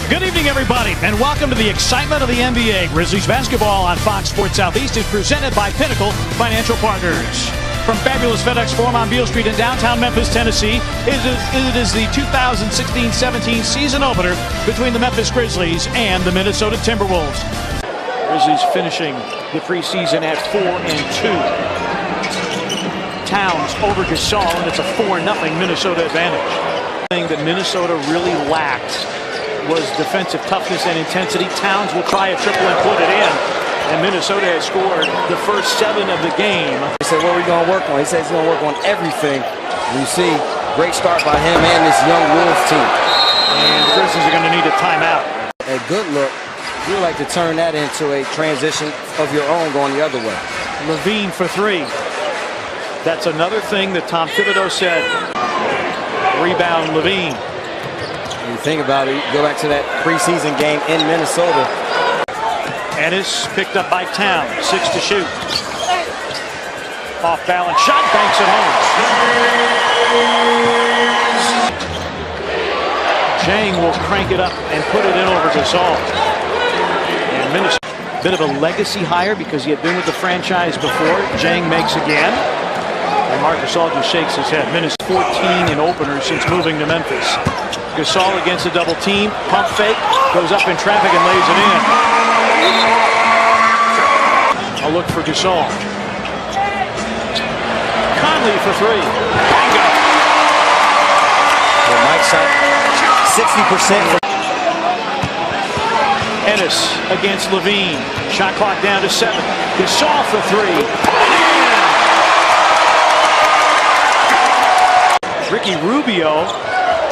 Good evening, everybody, and welcome to the excitement of the NBA. Grizzlies basketball on Fox Sports Southeast is presented by Pinnacle Financial Partners. From fabulous FedEx Forum on Beale Street in downtown Memphis, Tennessee, it is the 2016-17 season opener between the Memphis Grizzlies and the Minnesota Timberwolves. Grizzlies finishing the preseason at 4-2. Towns over Gasol, and it's a 4-0 Minnesota advantage. The thing that Minnesota really lacked was defensive toughness and intensity. Towns will try a triple and put it in, and Minnesota has scored the first 7 of the game. He said, what are we going to work on? He says he's going to work on everything. You see, great start by him and this young Wolves team. And the Grizzlies are going to need a timeout. A good look. You like to turn that into a transition of your own going the other way. Levine for 3. That's another thing that Tom Thibodeau said. Rebound Levine. When you think about it, you go back to that preseason game in Minnesota. Ennis picked up by Towns. 6 to shoot. Off balance shot, banks it home. Jang will crank it up and put it in over Gasol. And Minnesota, bit of a legacy hire because he had been with the franchise before. Jang makes again. And Marc Gasol just shakes his head. Minnesota 14 in openers since moving to Memphis. Gasol against a double team. Pump fake. Goes up in traffic and lays it in. A look for Gasol. Conley for 3. Bingo. Well, Mike shot 60%. Ennis against Levine. Shot clock down to 7. Gasol for 3. Ricky Rubio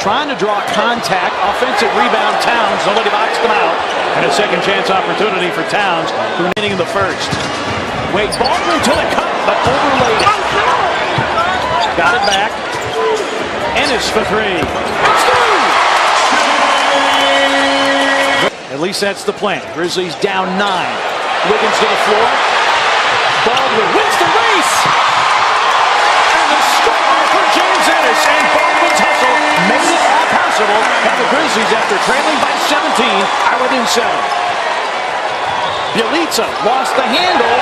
trying to draw contact. Offensive rebound Towns. Nobody boxed him out. And a second chance opportunity for Towns remaining in the first. Wade Baldwin to the cup, but overlaid it. Got it back. Ennis for 3. At least that's the plan. Grizzlies down 9. Wiggins to the floor. Baldwin wins the race. And the score for James Ennis. And Baldwin's hustle made it all possible. And the Grizzlies, after trailing by 17, are within 7. Bjelica lost the handle.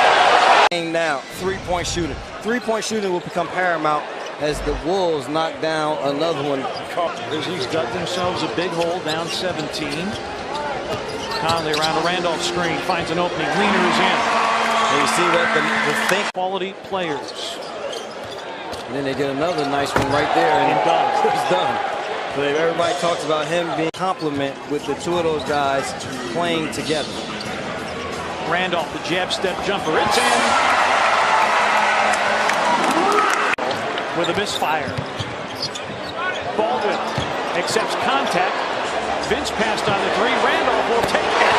Now, three-point shooting. Three-point shooting will become paramount as the Wolves knock down another one. Grizzlies dug themselves a big hole, down 17. Conley around a Randolph screen, finds an opening. Leaner is in. And you see what the think Quality players. And then they get another nice one right there, and it's done. But everybody talks about him being a compliment with the two of those guys playing together. Randolph, the jab step jumper, it's in. With a misfire. Baldwin accepts contact. Vince passed on the 3. Randolph will take it.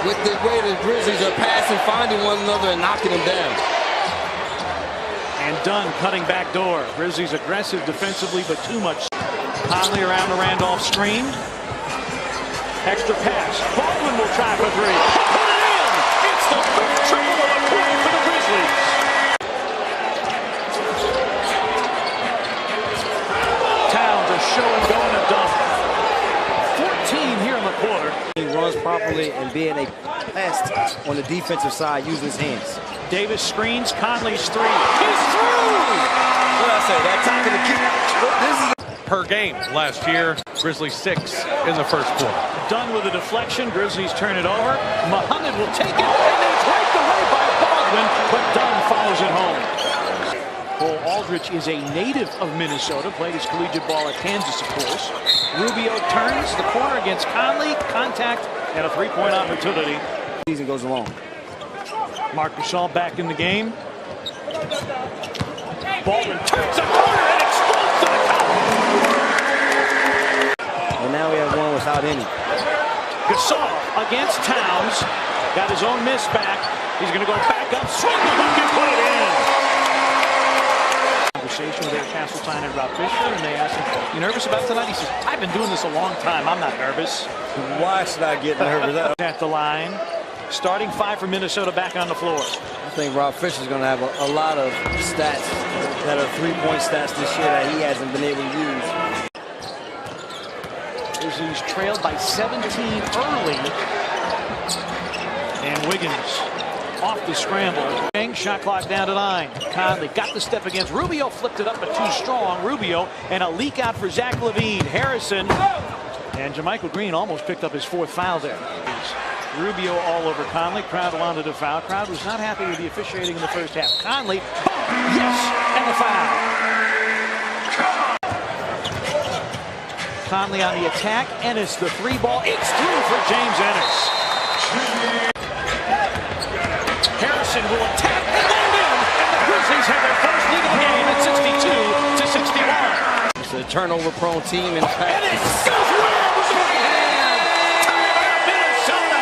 With the way the Grizzlies are passing, finding one another and knocking them down. And Dunn cutting back door. Grizzlies aggressive defensively, but too much. Conley around the Randolph screen. Extra pass. Baldwin will try for 3. Put it in! It's the first triple of the quarter for the Grizzlies. Towns are showing going to dunk. 14 here in the quarter. He runs properly and being a pest on the defensive side using his hands. Davis screens. Conley's 3. He's through! What did I say? That time of the kick. This is per game last year. Grizzlies 6 in the first quarter. Dunn with a deflection. Grizzlies turn it over. Muhammad will take it, and it's wiped away by Baldwin, but Dunn follows it home. Cole Aldrich is a native of Minnesota, played his collegiate ball at Kansas, of course. Rubio turns the corner against Conley. Contact and a 3-point opportunity. season goes along. Marc Gasol back in the game. Baldwin turns the corner and explodes to the cup. And now we have one without any. Gasol against Towns. Got his own miss back. He's going to go back up, swing the bucket, put it in. Conversation with Eric Hasseltine and Rob Fisher, and they asked him, "You nervous about tonight?" He says, "I've been doing this a long time. I'm not nervous." Why should I get nervous? At the line. Starting 5 for Minnesota back on the floor. I think Rob Fisher's going to have a lot of stats that are three-point stats this year that he hasn't been able to use. Grizzlies trailed by 17 early. And Wiggins off the scramble. Shot clock down to 9. Conley got the step against Rubio, flipped it up, but too strong. Rubio, and a leak out for Zach LaVine. Harrison and JaMychal Green almost picked up his 4th foul there. Rubio all over Conley. Crowd wanted a foul. Crowd was not happy with the officiating in the first half. Conley, yes, and the foul. Conley on the attack. Ennis, the 3-ball. It's through for James Ennis. Harrison will attack and land in. And the Grizzlies have their first lead of the game at 62-61. It's a turnover-prone team. And Ennis goes well with the right hand. Timeout, Minnesota.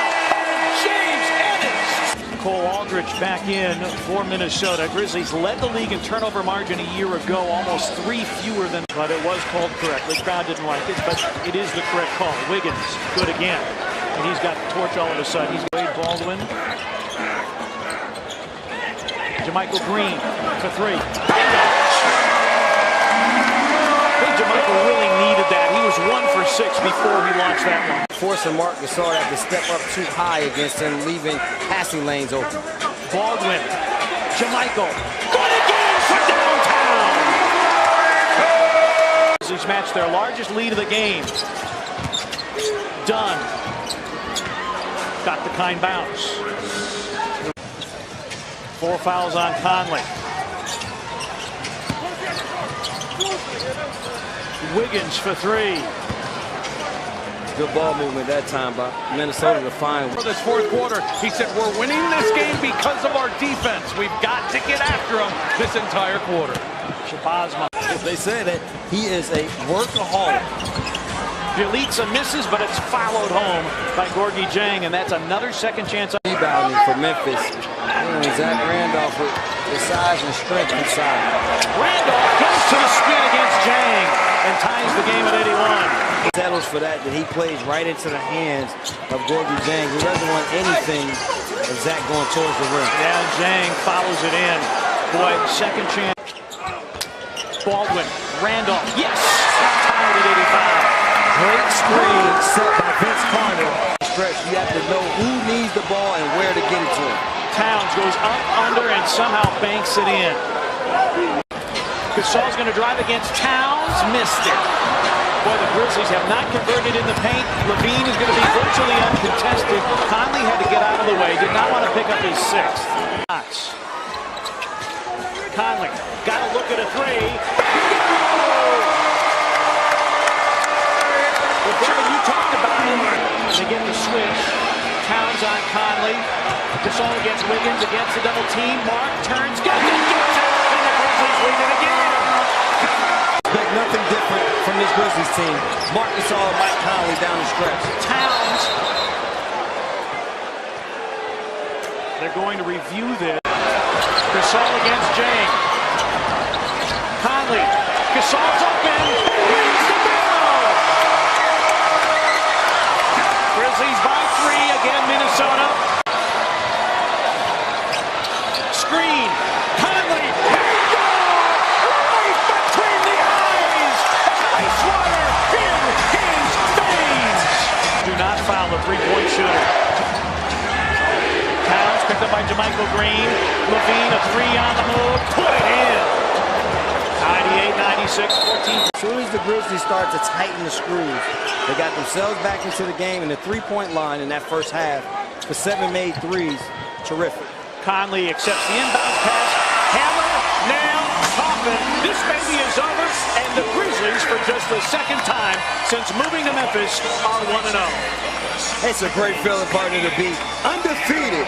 James Ennis. Cole Aldrich back in for Minnesota. Grizzlies led the league in turnover margin a year ago, almost 3 fewer than, but it was called correctly. Crowd didn't like it, but it is the correct call. Wiggins, good again. And he's got the torch all of a sudden. He's Wade Baldwin. JaMychal Green for 3. I think JaMychal really needed that. He was 1 for 6 before he launched that one. Forcing Marc Gasol to have to step up too high against him, leaving passing lanes open. Baldwin, JaMychal, good again for downtown. He's matched their largest lead of the game. Dunn got the kind bounce. 4 fouls on Conley. Wiggins for 3. Good ball movement that time by Minnesota to find. For this 4th quarter, he said, we're winning this game because of our defense. We've got to get after them this entire quarter. Shabazz. They say that he is a workaholic. Deletes and misses, but it's followed home by Gorgui Dieng, and that's another second chance. Rebounding for Memphis. And Zach Randolph with the size and strength inside. Randolph goes to the spin against Dieng and ties the game at 81. Settles for that he plays right into the hands of Gorgui Dieng, who doesn't want anything of Zach going towards the rim. Yeah, Dieng follows it in. Boy, second chance. Baldwin, Randolph, yes! Tied at 85. Great screen set by Vince Carter. Stretch, you have to know who needs the ball and where to get it to him. Towns goes up, under, and somehow banks it in. Gasol's going to drive against Towns, missed it. Boy, the Grizzlies have not converted in the paint. LaVine is going to be virtually uncontested. Conley had to get out of the way, did not want to pick up his 6th. Conley, got to look at a 3. Jimmy, you talked about it. They get the switch. Towns on Conley. Gasol against Wiggins against the double team. Mark turns, gets it, and the Grizzlies lead it again. Expect nothing different from this Grizzlies team. Marc Gasol and Mike Conley down the stretch. Towns. They're going to review this. Gasol against Dieng. Conley. Gasol's open. Rings the bell. Grizzlies by 3 again, Minnesota. Screen. Conley. Right between the eyes. Ice water in his veins. Do not foul the 3-point shooter. Towns picked up by JaMychal Green. LaVine, a 3 on the move. Put it in. 98-96, 14. As soon as the Grizzlies start to tighten the screws, they got themselves back into the game in the 3-point line in that first half for 7 made threes. Terrific. Conley accepts the inbound pass. Hammer, nail, coffin. This baby is over, and the Grizzlies, for just the 2nd time since moving to Memphis, are 1-0. It's a great feeling, partner, to be undefeated.